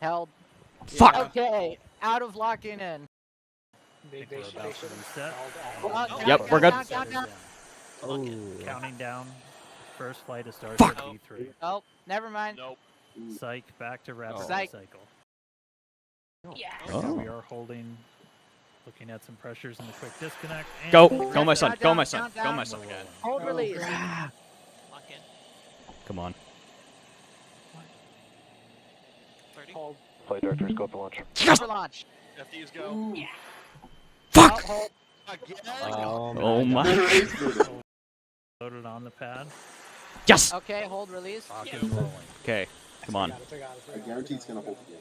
Held. Fuck! Okay, out of locking in. They should reset. Yep, we're good. Down. Counting down. First flight of Starship Fuck. V3. Oh, never mind. Nope. Psych, back to rapid Psych. cycle. Yes. Oh. We are holding, looking at some pressures in the quick disconnect. And Go, go my son, go my son, Down, go down. my son again. Hold release. Lock in. Come on. 30. Hold. Flight directors, go for launch. Yes! For launch. FDs go. Yeah. Fuck! Hold. Again. Oh my. Loaded on the pad. Yes! Okay, hold release. Clock is rolling. Okay, come on. I guarantee it's gonna hold again.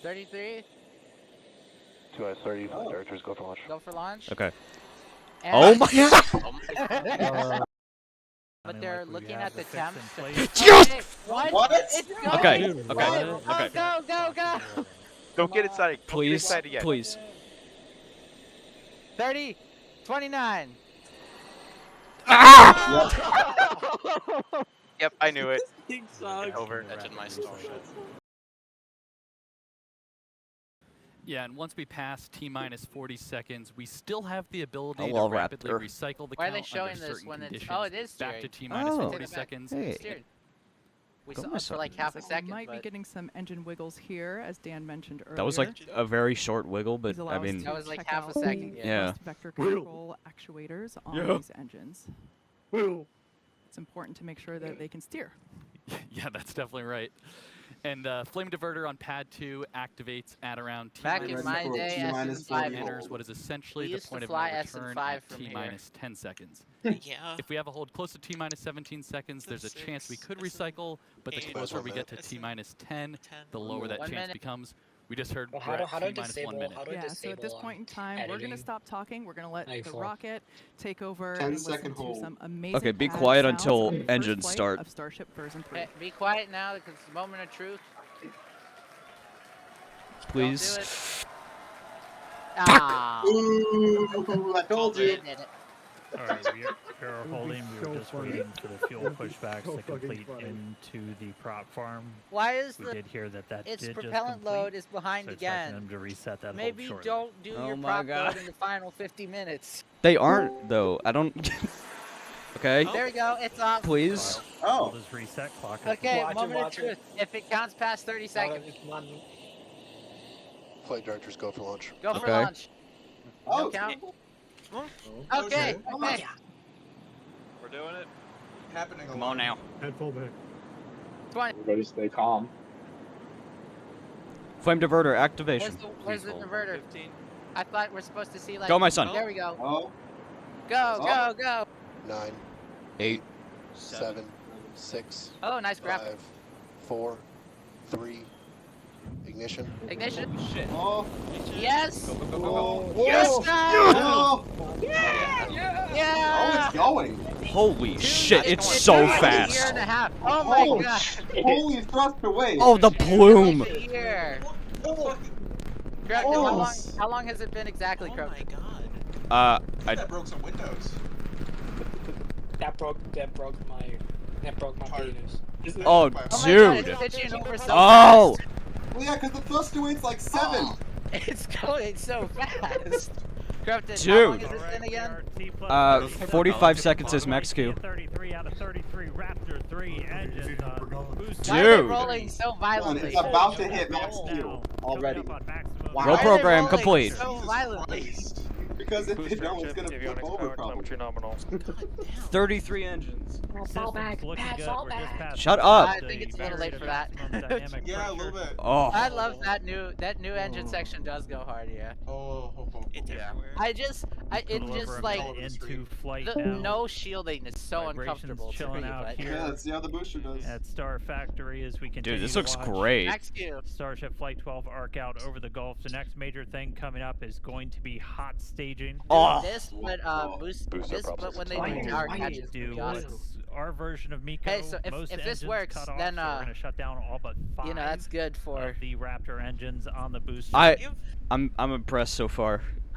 33. 2 eyes 30, flight directors, go for launch. Go for launch. Okay. And Oh my. But they're we looking have at the fix temps. in place. Yes! Okay, what? What? It's going. Okay, Go, okay, go, go, go, go. Don't get excited. Don't get Please, excited yet. please. 30. 29. Ah! Yep, I knew it. Thing sucks. Over. That's in my Starship. Yeah, and once we pass T-minus 40 seconds, we still have the ability Oh, to well, rapidly Raptor. recycle the Why are count they showing under this certain when it's? conditions. Oh, it is Back to steering. T-minus Oh. 40 seconds. Hey. Steered. We Go saw my it for son. like half a Looks like second, we might be but getting some engine wiggles here, as Dan mentioned earlier. That was like a very short wiggle, but These allow I us mean, to That was like check half a out second, the yeah. thrust vector control actuators on Yeah. these engines. It's important to make sure that they can steer. Yeah, that's definitely right. And flame diverter on pad 2 activates at around back T-minus in my for day, T-minus SN5 40. enters what is essentially We the used to point of fly no return SN5 at from here. T-minus 10 seconds. Yeah. If we have a hold close to T-minus 17 seconds, there's a chance we could recycle, but the eight, closer we get to SN T-minus 10, 10. the lower that 1 chance minute. becomes. We just heard Well, we're at how do I T-minus 1 disable? minute. How do I Yeah, so disable? at this point in time, we're going to editing? stop talking. We're going to let the 94. rocket take over 10 and listen second to hold. some amazing Okay, be pad quiet sounds until on the first engines flight start. Of Starship version 3. Hey, be quiet now because it's a moment of truth. please. Don't do it. Ah, Ooh, I told you you. did it. Alright, we are holding. We were just waiting for the fuel pushbacks to complete into the prop farm. Why is We the did hear that its did just propellant complete, load is behind so expecting again? them to reset that Maybe hold shortly. don't do Oh your my prop God. load in the final 50 minutes. They aren't though. I don't. Okay, There we go. It's off. please. Hold Oh. is reset. Clock is Okay, Watch it, moment of watch it. truth. If it counts past 30 seconds, Flight directors, go for launch. go for Okay. launch. Oh. No count. Oh, Okay. shit. Okay. We're doing it. Happening. Come on now. 20. Everybody stay calm. Flame diverter Where's activation. the diverter? 15. I thought we're supposed to see like. Go, my son. There we go. Oh. Go, Oh. go, go. 9, 8. 7, 6, Oh, nice graphic. 5, 4, 3, ignition. Ignition. Oh. Yes. Oh. Yes. Oh. Yeah. Oh, Yeah. it's going. Holy Dude, shit! It's been so like a year fast. and a half. Oh my Oh, god. Holy thrust away. Oh, the plume. Like a year. Oh. Crooked, Oh. how long has it been exactly, Oh Crooked? my god. I That broke some windows. That broke my penis. Oh, Oh my god, dude. it's pitching over so Oh. fast. Well, yeah, because the thrust await's like 7. It's going so fast. Crooked, how Dude. long has this been again? 45 seconds is max Q. 33 out of 33. Raptor 3 engines on boost. Why are they Dude. rolling so Hold on, violently? it's about to hit max Q already. Why Roll are they program rolling complete. So violently. Because if they don't, it's gonna flip over probably. nominal. 33 engines. Fall back. Pat, fall back. Shut up. I think it's a little late for that. Yeah, a little bit. Oh. I love that new engine section does go hard, yeah. Oh. It's everywhere. It just like into flight the, now. no shielding is so Vibrations uncomfortable to chilling me, out but here. Yeah, let's see how the booster does. At Star Factory as we continue Dude, this to looks watch great. Max Q. Starship Flight 12 arc out over the Gulf. The next major thing coming up is going to be hot staging. Oh. This but Booster this but props when they is do fine. tower Why catches, to Do be honest. what's our version of Miko. Hey, so if Most this engines works, cut off, then, so we're gonna shut down all but 5 You know, that's good for. of the Raptor engines on the booster. I'm impressed so far.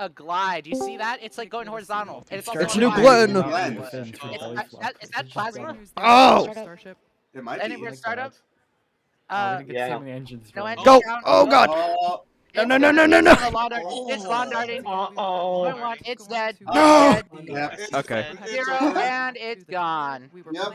a glide. You see that? It's like going horizontal. And it's also It's a new glide. Glenn. Is that plasma? Oh! Starship. It might Any be. more startup? We're gonna get yeah. so many engines. No running. engine Go! count. Oh god! Oh, No, no, no, no, no, no! It's lawn darting. Uh-oh. It's dead. No! It's dead. yep. It's Okay. dead. Zero, and it's gone. Yep.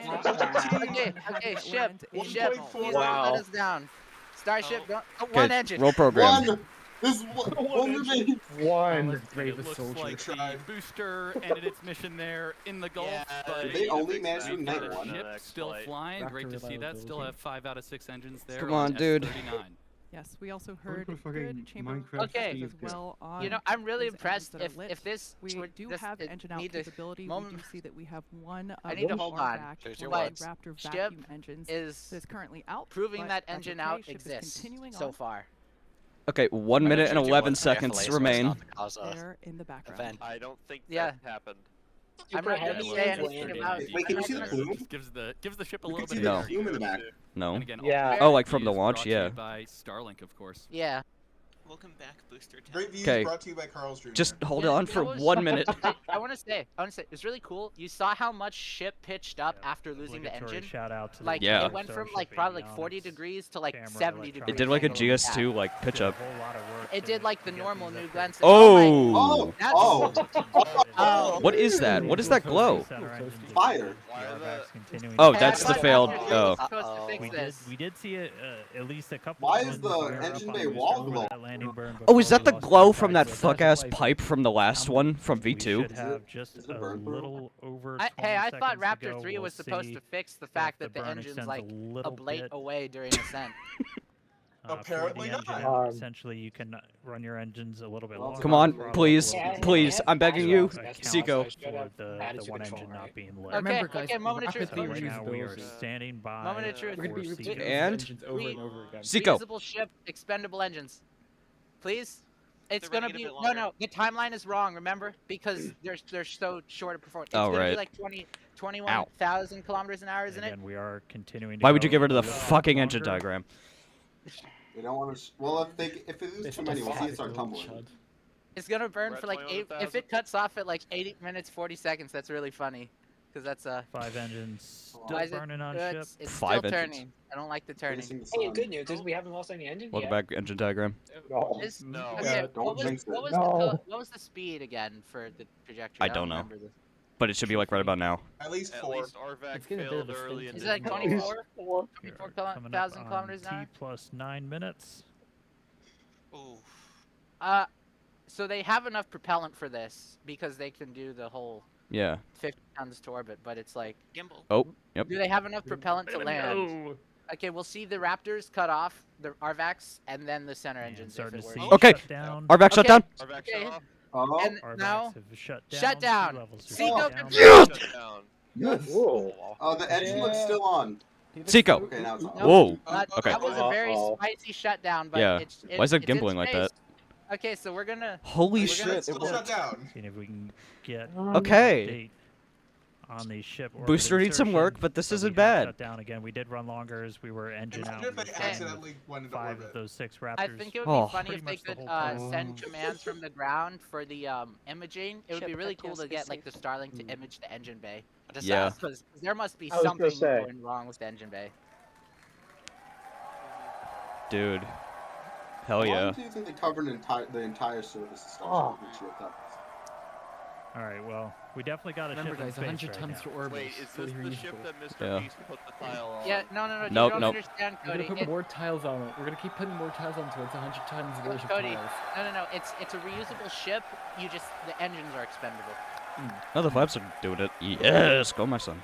Okay, ship, 1.4. please don't Wow. let us down. Starship, Oh. don't. Oh, one Okay, engine. roll program. One. This is one remaining. One It bravest looks soldier. like the Tried. booster ended its mission there in the Gulf. Yeah, but Did they only manage to we've got ignite a one? ship Next still flight. flying. Great to Reactor see that. Still reliability. have 5 out of 6 engines there. Come on, dude. S39. Yes, we also heard for fucking good chamber Minecraft Okay. performances as Steve. well on. You know, I'm really these impressed engines that are lit. if this We would- do this, have it engine out need to capability. We moment- do see that we have one I of need the to hold on. RVAC, There's your one of words. the Raptor Ship vacuum engines is that is currently out. proving but that that's engine okay. out Ship is exists continuing so on. far. Okay, 1 minute and Should do 11 one seconds carefully so it's remain. not to cause a There in the background. event. I don't think Yeah. that happened. I'm Super not gonna heavy say and anything landed. about. Wait, can you see the There, plume? just gives the ship a We little can bit see of No. the plume in the back. No. And again, Yeah. all Oh, like from the is launch, brought to you yeah. By Starlink, of course. Yeah. Welcome back, Booster 10. Great views 'Kay. brought to you by Carl's Jr. Just hold Yeah, on that for was- 1 minute. I want to say, it was really cool. You saw how much ship pitched up Yeah, after losing the obligatory engine. Shout out to Like Yeah. it went from like probably like 40 degrees to like camera, 70 electronic degrees. It did like a angle. GS2 like pitch up. It did like the normal new glance. Oh! That's- Oh! What is that? What is that glow? Fire. Oh, Hey, that's I the thought failed. Raptor 3 Oh. was supposed to fix We did, this. we did see it, at least a couple. Why of is ones the fire up engine on bay booster wall over glow? that landing burn Oh, is before that the we lost glow contact, from that so fuck that's ass why pipe from the last one from we V2? should have just is it a burn purple? little over. Hey, I 20 thought seconds to Raptor go. 3 We'll was supposed see to fix the if fact that the burn engine's extends like a a little blade bit. away during ascent. For the Apparently not. engine, essentially, you can run your engines a little bit longer. Come on, throttle up a please, little bit please, more I'm begging to you, account Seco. for the one engine not being lit. Okay, Remember, guys, okay, moment of rapid truth. So right now we are reusability. standing by. Moment of truth. We're gonna be for reusing Seco. And- engines over and over again. Seco. Reusable ship, expendable engines. Please? It's They're gonna running be it a bit no, longer. no. The timeline is wrong. Remember, because they're so short of performance. It's Oh, gonna be right. like 21,000 kilometers an hour, isn't it? Again, we are continuing. Why would you give her to the go a little fucking engine longer. diagram? They don't want to. Well, if it is too many, we'll see it start tumbling. It's gonna burn We're at for like 8. If 21,000. it cuts off at like 8 minutes 40 seconds, that's really funny, because that's 5 engines why still is it- burning on ship. it's Five still engines. turning. I don't like the turning. Facing the Hey, sun. good news is we haven't lost any engine Welcome yet. back, engine diagram. No. This- No. okay, Yeah, don't what was, jinx it. what was No. what was the speed again for the trajectory? I don't know. remember this. But it should be like right about now. At least At 4. least RVAC It's getting a bit failed of a early in Is the it like day. 24? We are 24,000 coming up on kilometers an T hour? plus 9 minutes. Ooh. So they have enough propellant for this because they can do the whole Yeah. 50 tons to orbit, but it's like, Gimbal. Oh, yep. do they have enough propellant to land? Okay, we'll see the Raptors cut off, the RVACs, and then the center And engines. If starting it to works. see Okay. shutdown. RVAC shut Okay. down. RVAC Okay. shut off. Oh, And RVACs now, have shut down. shut down. Sea levels are Seco down. Yes! Shut down. yes. Whoa. The engine looks still on. Seco. Okay, now it's on. Whoa. that, Okay. that was a very Uh-oh. spicy shutdown, but Yeah. it, Why is it it's in gimbling like that? space. Okay, so we're gonna. Holy We're It's gonna- shit, still it shut worked. down. Seeing if we can get Okay. date on the ship. orbit Booster needs some work, insertion, but this but we isn't have bad. Shut down again. We did run longer as we were engine out. Imagine if We they were flying accidentally went into 5 orbit. of those 6 Raptors. I think it would be Oh. funny Pretty if they much the could whole time. send commands from the ground for the imaging. It would Ship be really cool protectors to get be like the Starlink to image the engine bay. Just Yeah. ask. Because there must be I was gonna something say. going wrong with the engine bay. Dude. Hell Why yeah. do you think they covered the entire surface of Oh. Starship? Which you thought? Alright, well, we definitely got a Remember, ship in guys, space 100 right tons now. to orbit. Wait, is this the ship that Mr. Yeah. Beast put the tile on? Yeah, no, Nope, you don't nope. understand, We're Cody. gonna put more tiles on it. We're gonna keep putting more tiles onto it. It's 100 tons worth of Cody, tiles. no. It's a reusable ship. You just the engines are expendable. No, the flaps are doing it. Yes, go my son.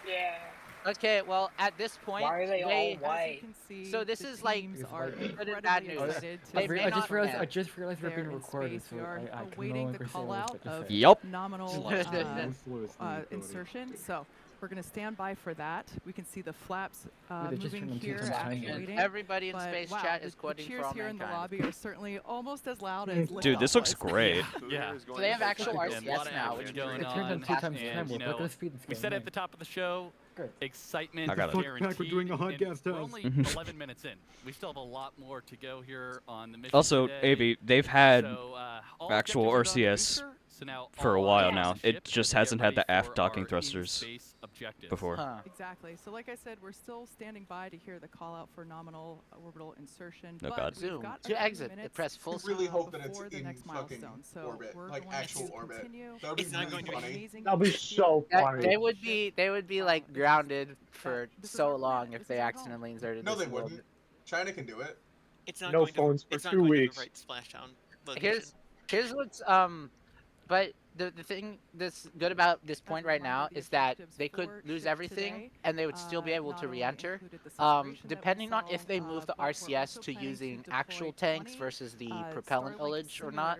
Yeah. Okay, well at this point, Why are they all As you white? can see, So this the is like teams It's are like- good and bad incredibly news. excited to They may I not just realized. I land. just realized we're They're being in recorded, space. so We are I can no awaiting longer the say call what I was out about to of say. Yup. nominal Slow insertion. So we're going to stand by for that. We can see the flaps they just moving turned into here some as tiny we're ones. waiting. Everybody in But space wow, chat the- is the quoting cheers for all here in the mankind. lobby are certainly almost as loud as Dude, this looks liftoff was. great. Yeah. Booster is going So they have to actual take RCS a lot RCS of now, action. which is going great. It turned on on, 2 times and, time. you Look at know, the speed this We game. said at the top of the show, Good. excitement I got is it. guaranteed. We're doing a and podcast we're test. only 11 minutes in. We still have a lot more to go here on the mission Also, today. Avi, they've had So, all actual objectives are done RCS booster, so now for a all while eyes on now. the It ship just as we get hasn't had ready the aft for docking our thrusters in-space objectives. before. Huh. Exactly. So like I said, we're still standing by to hear the call out for nominal orbital insertion. Oh, but God. we've Zoom. got a To few exit, minutes press full I really hope that it's before the in next fucking milestone. So orbit, we're like going actual to orbit. continue. That would be It's not really going to be funny. Amazing That'll be so funny. They would be like grounded for this is so our long planet. if This they is our home. accidentally inserted No, this they in orbit. wouldn't. China can do it. It's not No going phones to, for it's not 2 going weeks. to the right splashdown location. Here's what's but the thing that's good about this point right now is that they could lose everything and they would still be able to re-enter. Depending on if they move the RCS to using actual tanks versus the propellant ullage or not,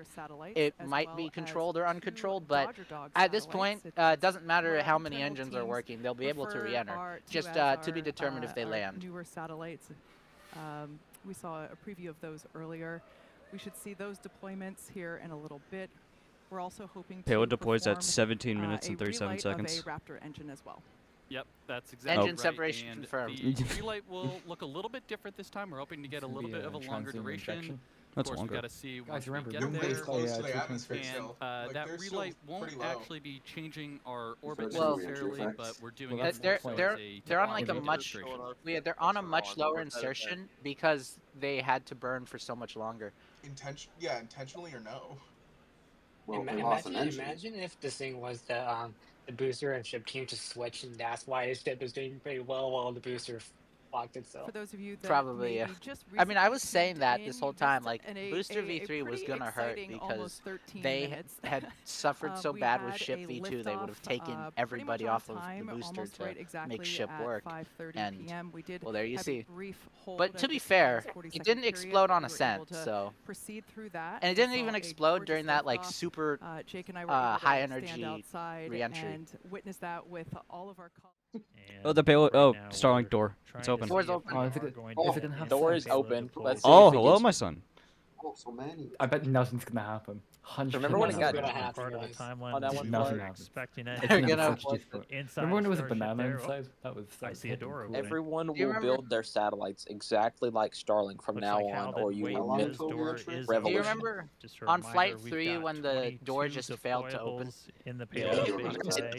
it might be controlled or uncontrolled. But at this point, it doesn't matter how many engines are working; they'll be able to re-enter. Just to be determined if they land. Newer satellites. We saw a preview of those earlier. We should see those deployments here in a little bit. We're also hoping Payload to deploys at perform, 17 minutes and 37 relight seconds. of a Raptor engine as well. Yep, that's exactly Engine right. separation And confirmed. The relight will look a little bit different this time. We're hoping to get a little bit of a longer duration. Of course, we got to see once we get there. Close to the atmosphere And still. Like, that they're still relight won't pretty low. actually be changing our orbit Well, necessarily, but we're doing Well, it more so as a they're on like a technology much demonstration. they're on a much lower insertion because they had to burn for so much longer. Intentionally or no? Well, they lost an engine. Imagine if this thing was the booster and ship team just switched, and that's why the ship was doing pretty well while the booster blocked itself. For those of you that Probably, yeah. maybe just I mean, I was recently saying that tuned this in, whole you time, missed like a Booster pretty V3 was gonna hurt exciting because almost 13 they minutes. had suffered so We bad with had Ship a V2, they would have liftoff, taken pretty everybody much on off of time, the booster almost to right exactly make Ship at work. 5:30 And p.m. We did well, there you have see. a brief hold But to at be the fair, 40-second it didn't period, explode but on we were ascent, able to so. proceed through that. And it We didn't saw even a explode gorgeous during that like liftoff. super Jake and I were able to high stand energy outside re-entry. and witness that with all of our Oh, the payload. right Oh, now Starlink we're door. It's trying to open. see Door's if open. we Oh, are is it going gonna to happen? get Is the it payload open. deployed. Let's see Oh, if it hello, gets- my son. Oh, so many. I bet nothing's gonna happen. 100% Remember when it got nothing's gonna happen, happen. Part of the guys? timeline Oh, that we one were Nothing happens. expecting It's it. gonna be They're gonna- such different. Inside Remember when it was a Starship banana there, inside? That was I see a hidden door cool. opening. Everyone Do you will remember- build their satellites exactly like Starlink from Looks now like Hal on, didn't or you wait. will His miss door is Do you revolution. remember Just a on reminder, flight we've 3 got when the door 22 just failed to open? deployables in the Yeah. payload Yeah. bay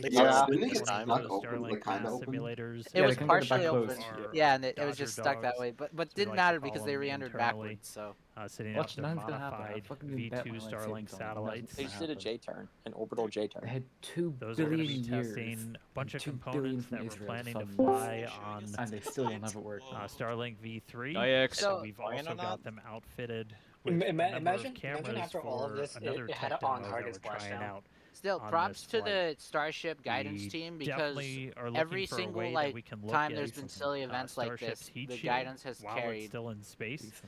play. Yeah. One Didn't it get of stuck those open, Starlink like, kinda open? simulators. It Yeah, was they couldn't get it back partially open. closed. Yeah, and it was Dodger just stuck that dogs, way. But as we didn't like to matter call because they them re-entered internally, backwards. So sitting Watch, up their nothing's gonna happen. I modified fucking bet my V2 life Starlink savings on it. satellites. They just did a J-turn, an orbital J-turn. They had 2 Those are going to be billion years. testing a bunch of 2 components billion that from we're Israel planning to from fly this. on And they still don't have it work. Starlink V3. IX. So So- we've Flying also or got not? them outfitted with a number Imagine of cameras after all of for this, another it had tech an on demo that target we're trying splashdown. out. still, on props this to flight. the Starship guidance We team because definitely are looking every for a single way that like we can look time at there's been silly events like Starship's this, heat the shield guidance has while carried. it's still in space.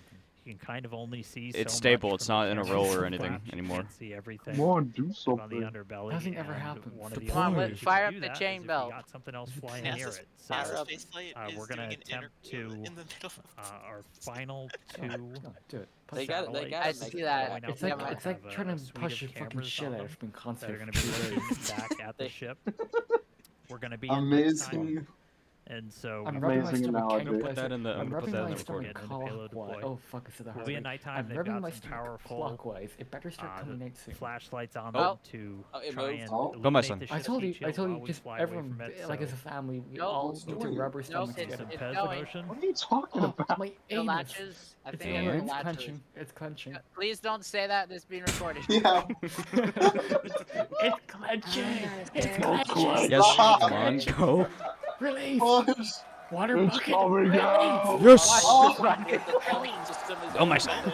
You can kind of only see It's so stable, much it's from the not in a camera roll or from anything flaps. You anymore. can't see everything. Come on, do on the something. underbelly. Nothing ever and happens. One of The the Come on, other point. ways you fire can up do the that chain is if belt. you got something else flying near NASA's, it. So NASA's spaceflight we're is going doing to an attempt to interview in the middle of our final 2 Do it. They got it. They got I it. see that. It's Yeah, like, but- it's like trying to push your fucking shit out from that are concert. going to be looking back at the ship. We're going to be in Amazing. and so I'm we rubbing my Amazing stomach. analogy. Can you Put guys- that in the- I'm I'm gonna put rubbing that in my the stomach recording. Get into payload clockwise. deploy. Oh fuck, it's the We'll hard be way. at nighttime. I'm They've rubbing got my some stomach powerful clockwise. It better start coming out soon. flashlights on Oh. them to it try moved. and Oh. Go, my illuminate son. the I ship's told you, heat shield I told while you, we just fly away everyone, from it, like so as a family, we No, all it's need to doing it. rub our No, stomachs it's- some together. Pez going. motion. What are you talking Oh, about? my The anus. latches. I It's think going. the It's latches. clenching. It's clenching. Please don't say that. This is being recorded. Yeah. It's clenching. It's clenching. Yes, Stop. come on, go. Release. Push. Water It's bucket. coming Release. out. Yes! Oh Oh, my son.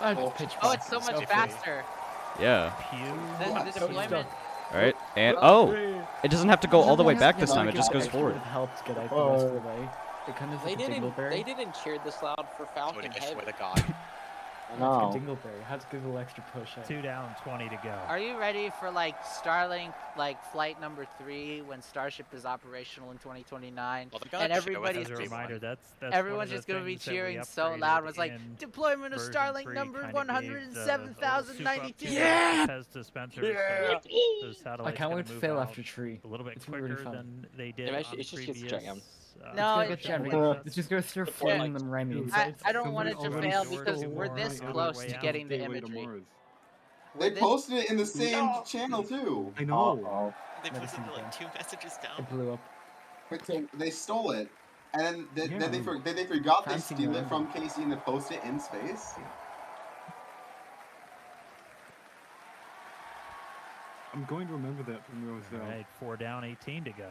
That's pitch Oh, black. it's so much Okay. faster. Yeah. The deployment. Alright, and oh! It doesn't have to go all the way back this time, it just goes Actually forward. would've helped get out the rest of the way. It kind of They like a didn't. dingleberry. They didn't cheer this loud for Falcon Heavy. God. It's No. like a dingleberry. Has to give a little extra push. 2 down, 20 to go. Are you ready for like Starlink, like flight number 3 when Starship is operational in 2029? And everybody's As a just, reminder, that's everyone's one of just the gonna be things that we cheering so upgraded loud. It was like in deployment of version Starlink 3 number kinda gave the 107,092. soup up to Yeah! Pez dispensers, Yeah! so those I satellites can't gonna wait to move fail out after tree. a little bit It's gonna be really quicker fun. than they did Eventually, on it just gets previous. jammed. No, It's gonna get jammed. It's just gonna start flooding them right in the inside. I don't want it to Already fail stored because to we're more this on the close way to out. getting the imagery. They posted it in the same channel too. I know. They posted like 2 messages It down. blew up. But they stole it, and then Yeah. they forgot they Fancy steal it man. from Casey and they post it in space. I'm going to remember that from when I was there. Right, 4 down, 18 to go.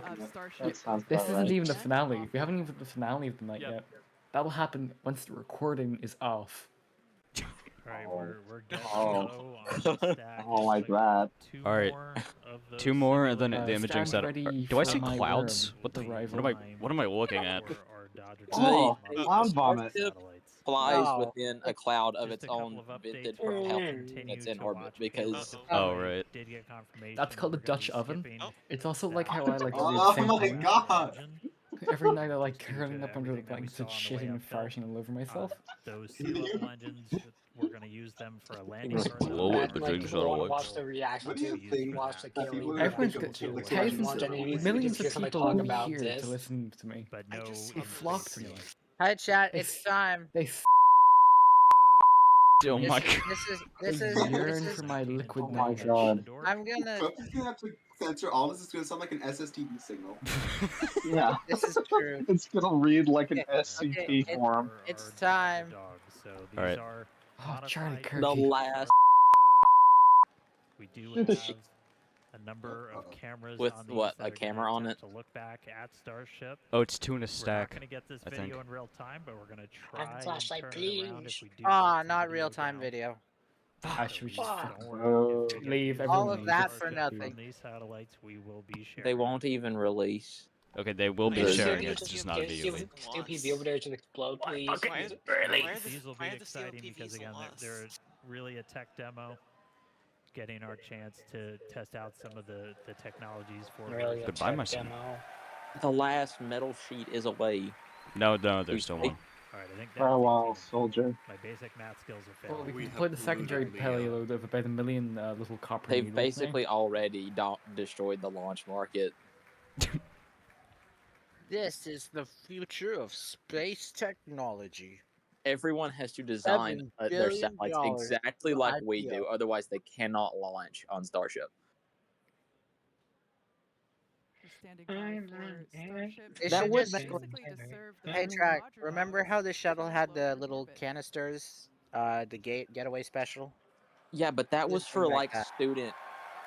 of Starship. This isn't even the finale. We haven't even the finale of the night Yep. yet. That will happen once the recording is off. Alright, we're getting Oh. low on the stack. I don't like that. All right. Two more, and then the imaging stand set. ready Do I for see my clouds? worm What the? arrival. What am I looking at? Oh, They- cloud vomit. Flies No. within a cloud of Just its a couple own of updates vented while we propellant continue that's in to orbit watch because. Oh, right. Did get confirmation That's called a we're gonna be Dutch oven. skipping It's also that like how I like to do the Oh same my thing. god! Every night I like Due to curling up under the everything that we blankets and saw on the way shitting and uphill. farting all over myself. Those sea level engines, we're gonna use them for a landing. Just further blow up. it between Like, people want to watch satellites. the reaction What do you to think watch the that people killing. would Everyone's think of got liquid thousands, nitrogen? millions of Hear somebody people talk about here this. to listen to me. But I no, just They love flock this to me. scene. Hi, chat. They It's s- time. They Oh my This god. yearn for my liquid Oh my nitrogen. god. I'm gonna. Trump's gonna have to censor all this. It's gonna sound like an SSTD signal. Yeah. This is true. It's gonna read like an Okay, SCP it- form. It's time. So these Alright. are Oh, Charlie modified- The Kirky. last We do have a number of cameras With on these what, that a are gonna camera on attempt it? To look back at Starship. Oh, it's two in a We're not stack. gonna get this I video think. in real time, but we're gonna try and flashlight, turn it around if please. we do. Ah, get some not video real time down. video. I should just Don't fucking worry, if we get leave video everyone All of in that peace. for nothing. From these satellites, we will be sharing. they won't even release. Okay, they will be There's- sharing there's- it. It's just not a VOD. Still be over there to explode, please. Why are These will be why are the exciting COPVs because again, lost? they're really a tech demo, getting our chance to test out some of the technologies for. Really a Goodbye, my tech son. demo. The last metal sheet is away. No, there's still one. Alright, I think Farewell, that's soldier. my basic math skills are Well, failing. we can deploy the secondary payload of about 1 million little copper They've needles now. basically already destroyed the launch market. This is the future of space technology. Everyone has to design $7 their billion satellites exactly for like we IPO. do, otherwise they cannot launch on Starship. Standing by for Starship. They That should would just. make- Basically to serve the Hey, Blue Track. Roger Remember models how the shuttle to had low the Earth little orbit. canisters? The getaway special. Yeah, but that was Just for like like that. student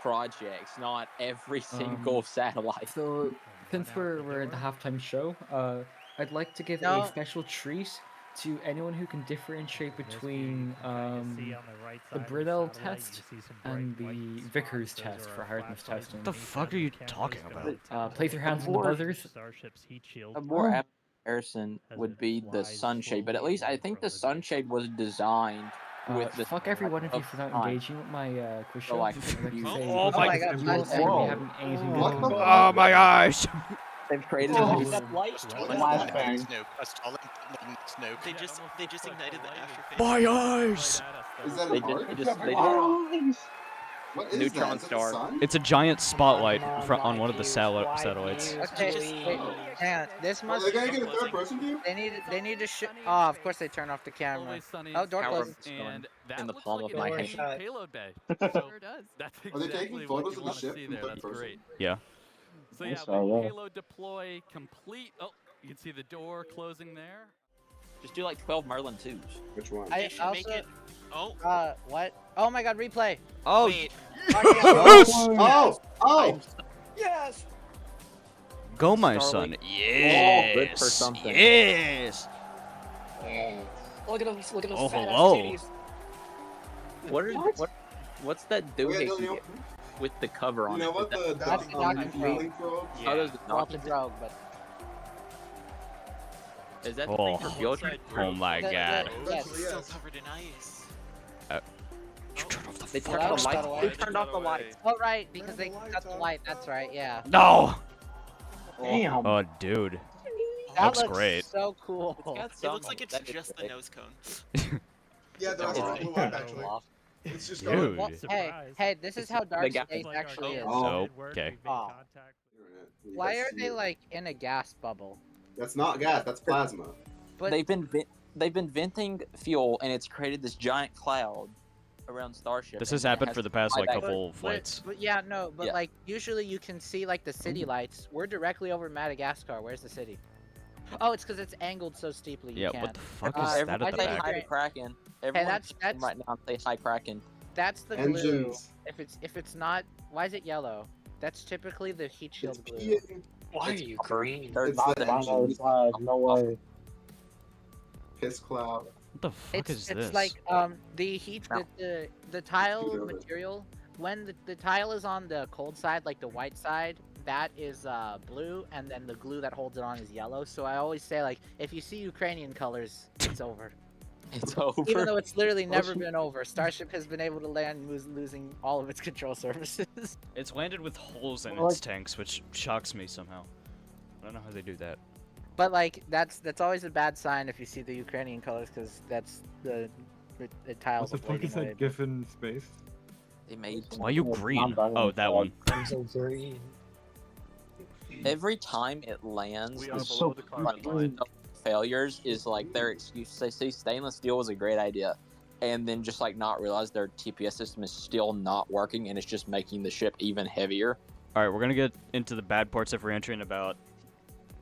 projects, not every single satellite. So, since we're in the halftime show, I'd like to give No. a special treat to anyone who can differentiate between the Bridell test and the Vickers test for hardness testing. What the fuck are you talking about? Place your hands on the buzzers. Starship's heat shield. A more apt comparison would be the sunshade, but at least I think the sunshade was designed with the Fuck every one of you for not time. engaging with my quiz So, show. like, I'd like to you- say, Oh my God, you nice. don't seem to be Whoa. having anything good What come the of it. Oh my gosh! They've created Oh. a Flashbang. They just ignited the afterface. My eyes! Is that They an just- arc? they just- they What is neutron that? Is that the star. sun? It's a giant spotlight on one of the satellites. Okay, wait, hang on. This Are must. they gonna get a third person view? They need to Oh, of course they turn off the camera. Always sunny. Oh, door Power closed. And that in the looks palm like of my an hand. empty payload bay. Sure does. That's Are they exactly taking what photos you of the want to ship see from there. third That's person? great. Yeah. So I yeah, saw with that. payload deploy complete. Oh, you can see the door closing there. Just do like 12 Merlin 2s. Which one? I They should also. make it. Oh, What? Oh my God! Replay. Oh, wait. Oh! Oh! Yes! go my Starlink. son. Good for Yes. something. Yes. Look at those Oh, fat hello. ass titties. What's that Okay, doohickey no, you know, with the cover on you know it? what the That's docking fueling probe? Oh, there's a Not the docking- drogue, but. Is that the Oh. thing for fuel? Oh my The- god. Yes. It's still covered in ice. You turned off the They turned That off was the by lights. the way. Who turned off the lights? Oh right, because they cut the light. That's right. Yeah. No. Damn. Oh, dude. That Looks looks great. so cool. It looks like it's That is just the great. nose cone. Yeah, the rest of it blew up actually. It's just Dude. Well, hey, this is how dark got- space actually is. Oh. Okay. Oh. Why are they like in a gas bubble? That's not gas, that's plasma. But They've been venting fuel, and it's created this giant cloud around Starship. This and has then it happened has for the to past fly like back. couple flights. But yeah, no, but Yeah. like usually you can see like the city lights. We're directly over Madagascar. Where's the city? Oh, it's because it's angled so steeply. You Yeah, can't. what the fuck Uh, is that I at the think Say back? hi to Kraken. Everyone that's- right now say hi Kraken. That's the glue. Engines. If it's not, why is it yellow? That's typically the heat It's shield glue. peeing. Why are you green? They're It's not the the engines. engines. No way. Piss cloud. What the fuck is this? It's like the heat, the tile material. When the tile is on the cold side, like the white side, that is blue, and then the glue that holds it on is yellow. So I always say, like, if you see Ukrainian colors, it's over. It's over. Even though it's literally never been over. Starship has been able to land losing all of its control surfaces. It's landed with holes in its tanks, which shocks me somehow. I don't know how they do that. But like that's always a bad sign if you see the Ukrainian colors, because that's the tiles. What the fuck is that GIF in space? They made. Why are you green? Oh, that one. I'm so green. Every time it lands, We are below the carbon line. failures is like their excuse. They say stainless steel was a great idea, and then just like not realize their TPS system is still not working, and it's just making the ship even heavier. All right, we're gonna get into the bad parts of reentry in about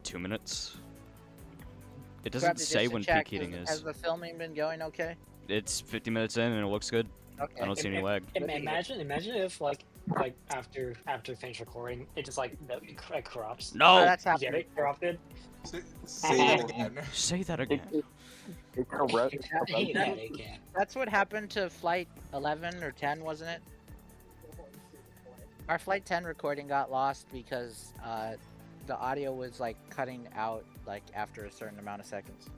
2 minutes. It doesn't say when peak heating is. Has the filming been going okay? It's 50 minutes in and it looks good. Okay. I don't see any lag. Imagine if like after finish recording, it just like it corrupts. No. Oh, that's Yeah, happening. it corrupted. Say that again. Say that again. It corrupts. I hate that again. That's what happened to flight 11 or 10, wasn't it? Our flight 10 recording got lost because the audio was like cutting out like after a certain amount of seconds.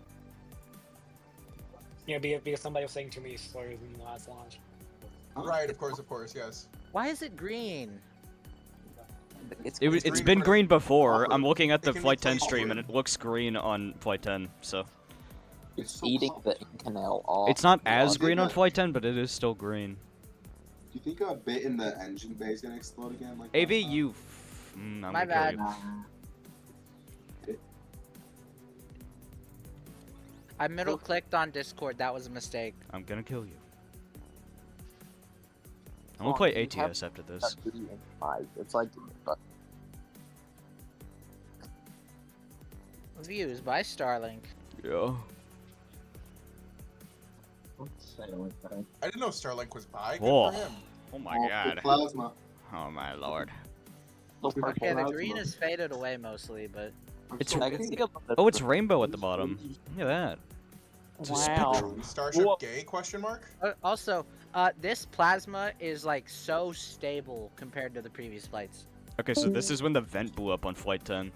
Yeah, because somebody was saying too many slurs in the last launch. Right, of course, yes. Why is it green? It's been green before. I'm looking at the Flight 10 stream and it looks green on Flight 10, so. It's eating the canal off. It's not as green on Flight 10, but it is still green. Do you think a bit in the engine bay is gonna explode again? Like AV, you. I'm My gonna kill bad. you. I middle clicked on Discord. That was a mistake. I'm gonna kill you. I'm gonna play ATS after this. It's like. Views by Starlink. Yeah. I didn't know Starlink was by. Good Whoa. for him. Oh my god. Plasma. Oh my lord. Okay, the green is faded away mostly, but It's oh, it's rainbow at the bottom. Look at that. It's a spectrum. Starship gay? Question mark. Also, this plasma is like so stable compared to the previous flights. Okay, so this is when the vent blew up on Flight 10.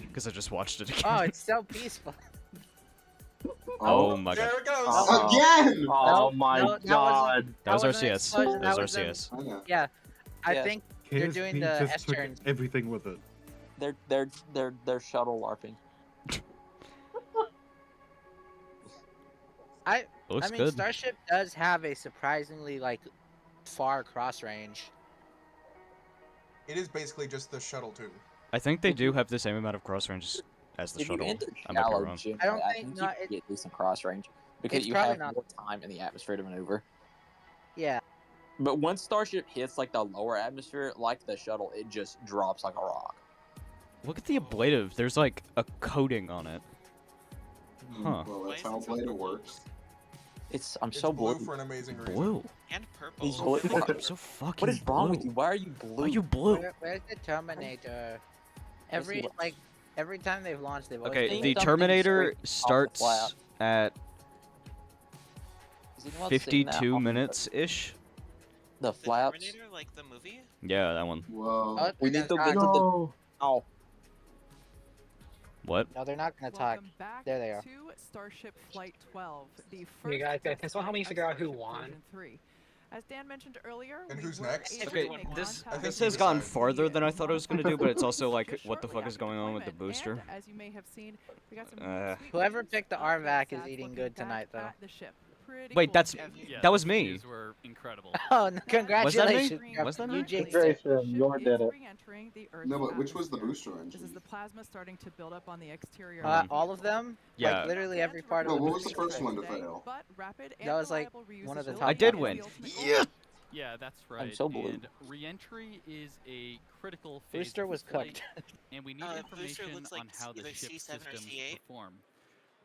Because I just watched it again. Oh, it's so peaceful. Oh my god. There it goes. Again! Oh my god. That was wasn't an RCS. explosion, That was was a- RCS. Yeah, I Yeah. think they're KSP doing the just S took turns. everything with it. They're shuttle larping. I Looks mean, good. Starship does have a surprisingly like far cross range. It is basically just the shuttle tube. I think they do have the same amount of cross range as the If you shuttle. enter I might be shallow, wrong. Jim, I don't I think think not- you can get decent cross range because it's you probably have not- more time in the atmosphere to maneuver. Yeah. But once Starship hits like the lower atmosphere, like the shuttle, it just drops like a rock. Look at the ablative. There's like a coating on it. Huh. Well, that's how Blade works. I'm It's so blue blue. for an amazing reason. Blue. And purple. He's blue. I'm so fucking What is wrong blue. with you? Why are you blue? Why are you blue? Where's the Terminator? Every what- like every time they've launched, they've always Okay, been the like, something Terminator straight off the starts flap. at Has anyone seen that 52 on minutes-ish. The The flaps. Terminator, like the movie? Yeah, that one. Whoa. Oh, We they're need to not- visit the. Oh, What? No, they're not gonna talk. Welcome back There they are. to Starship Flight 12, the You first guys, can test someone help me flight of figure out who Starship won? version 3. As Dan mentioned earlier, And we who's were next? able Okay, to make this contact this with has gone the farther than I thought it was gonna do, but it's also like, just what the shortly fuck is after going on with the deployment. booster? And, as you may have seen, we got some sweet Whoever pictures picked the of RVAC is Zaz eating looking good back tonight, though. at the ship. Pretty Wait, cool that's to see. Yeah, that was the me. views were incredible. Oh, no, congratulations! Was that me? You Was that me? jinxed it. Ship is re-entering the Earth's No, but which was the atmosphere. booster This is engine? the plasma starting to build up on the exterior. All of them? Yeah. Like literally every part No, of the what was the booster. first one to fail? But rapid and That was, like, reliable reuse one of the is top I did the win. ultimate Yeah. goal. Yeah, that's right. so blue. And re-entry is a critical phase Booster of was this flight, cooked. and we need Booster information looks like on how the either ship C7 or systems C8. perform.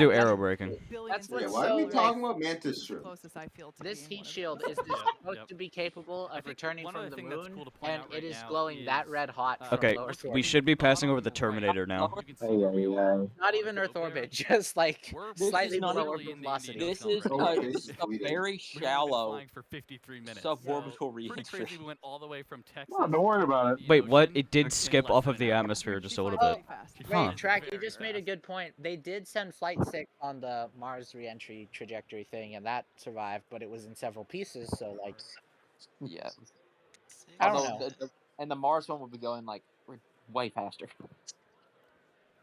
do aero braking. That's Yeah, what's why are so we like. talking about mantis shrimp? Closest I feel to This being heat one of shield those. is supposed to be capable of returning one from other the thing that's moon, cool to point and out it right is now glowing that is, red hot from Okay, low Earth we orbit. should be passing over the bottom right, Terminator now. you can see where we are. Not even Earth orbit, just like This is slightly not below even- Earth velocity. This is Oh, a, face this is is a bleeding. very We haven't been shallow flying for 53 minutes. suborbital So, reentry. pretty crazy. We went all the way from Texas. No, don't worry to about the it. Wait, what? ocean It did in skip less off than of the an hour. atmosphere just a She little flies bit. pretty fast. Huh. Wait, Track, you Very just made a fast. good point. They did send Flight 6 on the Mars reentry trajectory thing, and that survived, but it was in several pieces, so, like, Yeah. I don't Although know. and the Mars one will be going like way faster.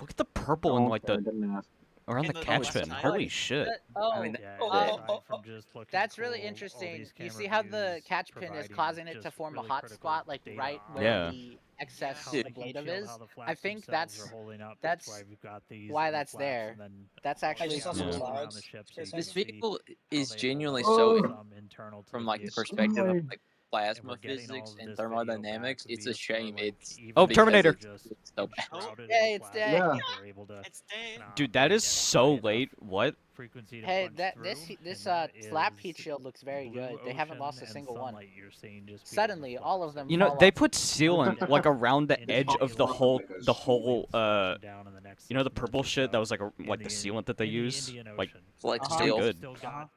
Look at the purple and like the Or on the catch pin. Holy shit. Oh, that's really all interesting. these You camera see how the views catch pin is providing causing it to just form a really hot critical spot, like data right on where Yeah. the excess how the heat ablative shield, is. how the I flaps think themselves are that's holding up. that's why we've got these why little that's flaps, there. and then That's I actually just saw some around clouds the ship for a so you second. This can see vehicle how is they genuinely hold so, up internal to from the like the vehicle. perspective of Somebody- like And plasma we're getting all physics of and this video thermodynamics. back It's a via shame Starlink, it's even Oh, though Terminator. they're just it's so bad. enshrouded Hey, in it's plasma, Day. Yeah. they're able to It's Day. kinda Dude, that operate is at a so high enough late. What? frequency to Hey, punch that through, this and that flap is heat shield looks very blue good. They haven't lost a ocean single and one. sunlight you're seeing just being Suddenly, all of reflected. them You know, fall they off. put sealant like around the edge of the whole Down in the next you know, the 6 months purple or shit that so was like in the sealant that they in the use. Indian Like, Ocean. Flake it's Uh-huh. damn seal. good. Still got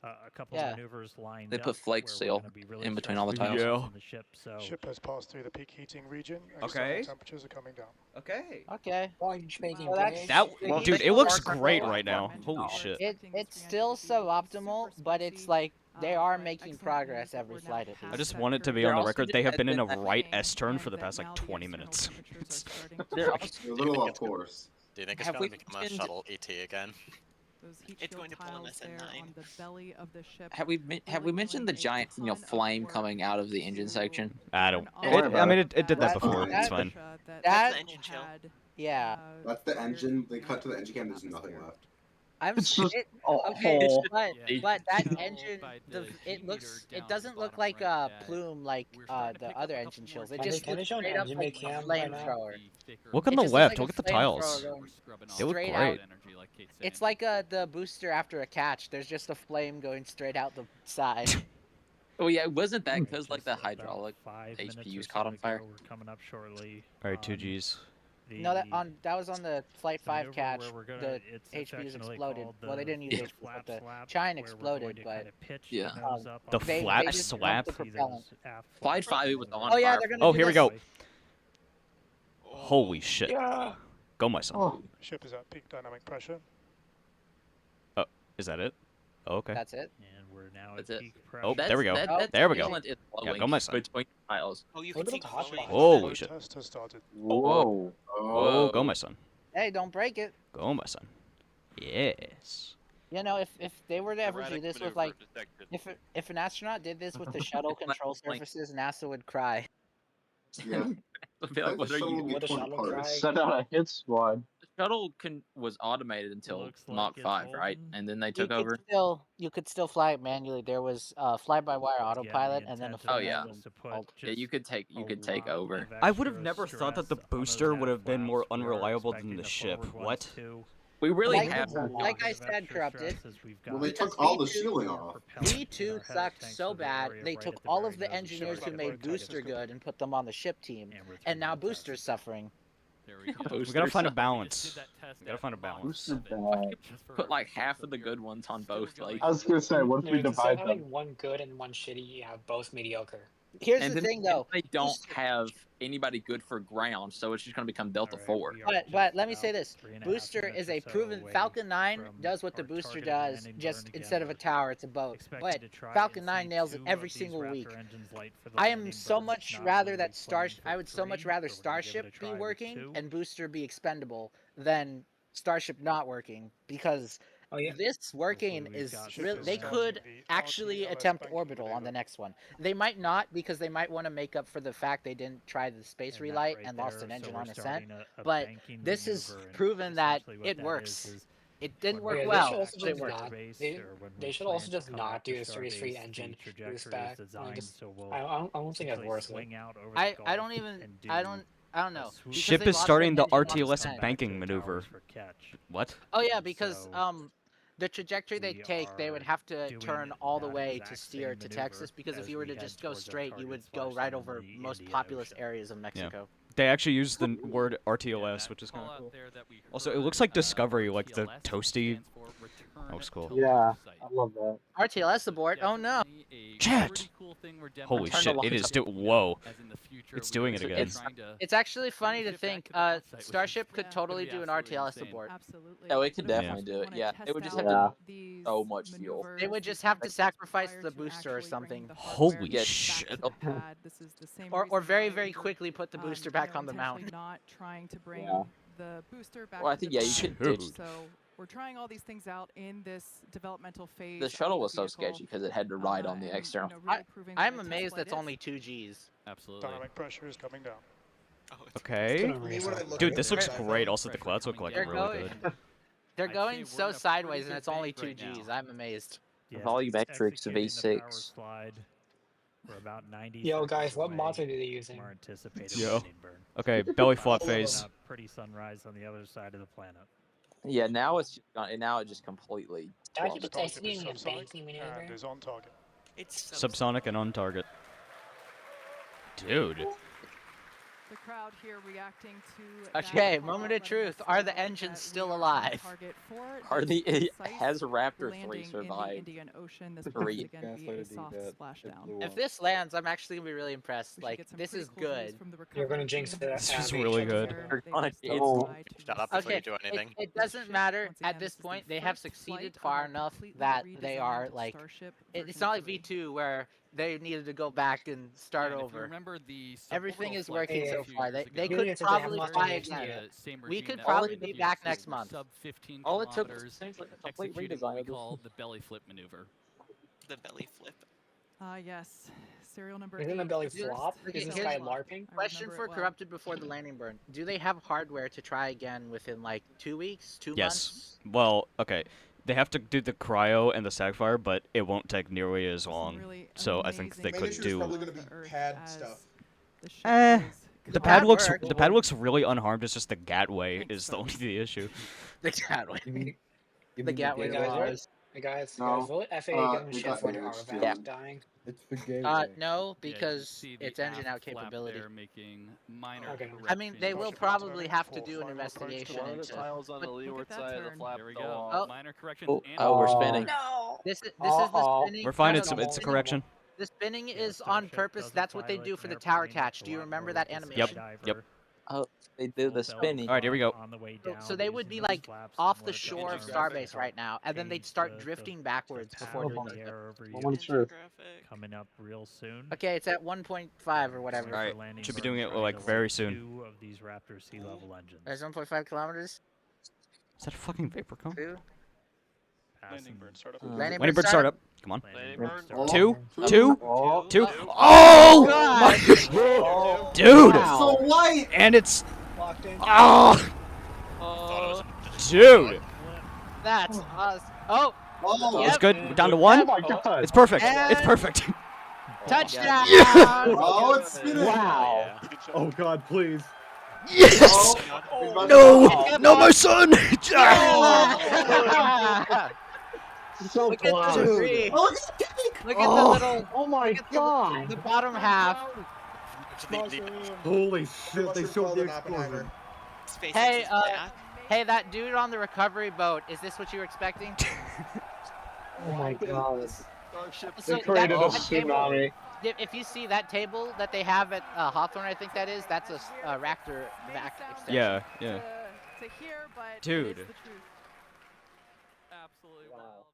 a couple Yeah. maneuvers lined They up put flake where we're seal gonna be really in between all the stressing tiles. Yeah. on the ship, so Ship has passed through the peak heating region. Okay. External temperatures are coming down. Okay. Okay. Launch making Well, that's bridge. That the dude, heat it looks shields are great cool. right now. Mentioned Holy we're shit. expecting this It's reentry still to be suboptimal, super but it's spicy, like they are but making excellent progress news that every we're now flight at past I just that want it to be period on the of record. They have been in a heating, right S turn and for the that past like now the 20 external minutes. temperatures are starting to They're rise. also A little off course. Do you think it's Have going we to become a mentioned- shuttle ET again? Those heat It's shield going to pull an tiles there SN9. on the belly of the ship. Have we really mentioned the doing a giant ton of flame work coming out of the engine to section? I don't. burn off I mean, it did that That- before. that- It's fine. That That's the engine chill. Yeah. That's the engine. They cut to the engine cam. There's nothing left. I'm It's just it, a okay, hole. but that chill engine, by the the it heat looks, meter down it at the doesn't look bottom like right, a that plume like we're starting to the pick up other a engine couple more chills. It Can just they looks show an straight up engine like bay a cam right now? flamethrower. Look on It the just left. looks Look like at a the flamethrower tiles. going They look straight great. out. It's like the booster after a catch. There's just a flame going straight out the side. Oh yeah, wasn't that Right, because like just the about hydraulic 5 minutes or HPUs so caught on to fire? go. We're coming up shortly. All right, two on Gs. No, that the was on the Flight 5 maneuver catch. where we're gonna, The it's HPUs affectionately exploded. called Well, they the didn't use HPUs, flap but the slap, chine where we're exploded. going to But kinda pitch Yeah. the nose up The on flap they just slap? pumped the propellant. Flight 5 was on Oh yeah, fire. they're gonna Oh, do here we this. go. Holy shit. Yeah. Go, my son. Oh, Ship is at peak dynamic pressure. Is that it? Oh, okay. That's it. And we're now That's at it. peak Oh, pressure. there we go. That There we go. sealant is Yeah, flowing go, my son. between tiles. Oh, you What can see about the hot glowing. spot? Holy Load shit. test has started. whoa. Oh, go, my son. Hey, don't break it. Go, my son. Yes. You know, if they were to ever do Erratic this with maneuver like, detected. if an astronaut did this with the shuttle control Like- surfaces, NASA would cry. Yeah. I feel like, The what are shuttle you? will be What a torn shuttle apart. cry. Send out a hit squad. The shuttle was automated until Looks like Mach it's 5, right? holding. And then they You took could over. you could still fly it manually. There was fly-by-wire autopilot, and then a Oh, yeah. phone to put called. Yeah, you could take a lot over. of I would have extra never thought that the stress on those booster would nav have been more flaps. We are unreliable than expecting the the ship. forward ones What? too. We really Like- have. like I said, Corrupted. Well, they Because took all the V2 shielding off. V2 sucked so bad, they took all of the engineers who made Booster good and put them on the ship team, and now Booster's suffering. We gotta find a balance. We gotta find a balance. Put like half of the good ones on both. Like I was gonna say, what if we Instead divide of having them? one good and one shitty, you have both mediocre. Here's and the then thing, though. they don't have anybody good for ground, so it's just gonna become Delta 4. But let me say this: Booster is a proven. Falcon 9 does what the Booster does, just instead of a tower, it's a boat. But Falcon 9 nails it every single week. I am so much rather that I would so much rather Starship be working and Booster be expendable than Starship not working, because this working is really. They could actually attempt orbital on the next one. They might not, because they might want to make up for the fact they didn't try the space relight and lost an engine on ascent. But this is proven that it works. It didn't work They well, should also but it just worked. not, they should also just not do a Series 3 engine boost back. I don't think that's worth it. I don't even. I don't know. Because Ship they is lost starting an the engine on RTLS ascent. banking maneuver. What? Oh yeah, because the trajectory they take, they would have to turn all the way to steer to Texas, because if you were to just go straight, you would go right over most populous areas of Mexico. They actually use the word RTLS, which is kind of cool. Also, it looks like Discovery, like the toasty. That was cool. Yeah, I love that. RTLS abort. Oh no. Chat. Holy shit! It is. Whoa. It's doing it again. It's actually funny to think Starship could totally do an RTLS abort. Absolutely. Oh, it could definitely do it. Yeah, it would just have Yeah. to so much fuel. They would just have to sacrifice the booster or something. Holy Yeah. shit. Or very, very quickly put the booster back on the mount. Not trying to bring Yeah. the booster back Well, I to think the you ground. could ditch. So we're trying all these things out in this developmental phase. The shuttle was so sketchy because it had to ride on the external. I'm amazed that's only 2 Gs. Absolutely. Dynamic pressure is coming down. Okay. Dude, this looks great. Also, the clouds look like really good. They're going so sideways, and it's only 2 Gs. I'm amazed. Yes, Volumetrics executing the power V6. slide. We're about 90 Yo, seconds guys, what away mods are they using? from our anticipated Yo. landing burn. Okay, belly flop phase. Pretty sunrise on the other side of the planet. Yeah, now it's just gone, now it just completely. Starship is plumbed. executing a banking maneuver. And is on target. It's Subsonic and on target. Dude. The crowd here reacting to Okay, moment of truth. Are the engines still alive? Has Raptor 3 survived? If this lands, I'm actually gonna be really impressed. Like, this is good. You're gonna jinx it. This is really good. Shut up before you do anything. It doesn't matter at this point. They have succeeded far enough that they are like. It's not like V2 where they needed to go back and start over. Remember the Everything is working flight so far. They Yeah, could it's a probably damn fly must again. same We regime could that probably was be used back to next month. Sub 15 All it took kilometers, was like a complete executing redesign what we of this. call the belly flip maneuver. The belly flip. Yes. Serial number Isn't 8. the belly Yes. flop? Okay, Is this here's guy one. LARPing? Question for Corrupted before the landing burn. Do they have hardware to try again within like 2 weeks, 2 months? Yes. Well, okay. They have to do the cryo and the sagfire, but it won't take nearly as long. So I think they Main could issue is do. probably going to be pad stuff. The pad looks really unharmed. It's just the gateway is the only issue. The gateway. The gateway. Hey guys, No, will FAA give him they shit got for the damaged, RO too. valve dying? It's the gateway. No, Yeah, you because see the it's engine out aft flap capability. there making minor Okay. I mean, they will corrections. probably have to do an investigation into. tiles on the leeward side of the flap There we go go. off. Minor corrections. Oh, and oh, we're spinning. No! This is the spinning. We're fine. No, It's no, no, it's a spinning- correction. The spinning Yeah, is on Starship purpose. doesn't That's what they fly do like for an the tower airplane, catch. it's a Do you lot remember more that like a animation? Yep. Oh, they do the spinning. Alright, here we go. On the way So- down, So they would using be those like flaps off similar the to shore of ours Starbase to right now, and then they'd change start the drifting backwards path before of doing the the. air over you. Moment of truth. Coming up real soon. Okay, it's at 1.5 or whatever. Alright, For landing should be burn, doing it trying like to very land soon. 2 of these Raptor sea level engines. There's 1.5 kilometers. Is that a fucking vapor cone? 2. Landing burn startup. Landing Landing bird startup. Come on. Landing burn. burn. Two. Oh. Two. Oh. Two. Oh, Oh! God. Dude! So white. And it's. Locked in. Oh! Dude! That's us. Oh, Oh, It's Yep. good. We're down to 1. Oh my god. It's perfect. It's And- perfect. touchdown! oh, it's spinning. Wow. Oh god, please. Yes! Oh, No! No, my son! So Look at close. the tree. Oh, Look at the little. Oh my look at god. The bottom half. Holy shit, they showed the explosion. Hey, hey, that dude on the recovery boat. Is this what you were expecting? Oh my god. Starship. So They created a that table- tsunami. If you see that table that they have at Hawthorne, I think that is, that's a Raptor vac extension. Yeah, yeah. To hear, but Dude. it's the truth. Absolutely. Wow. Wild.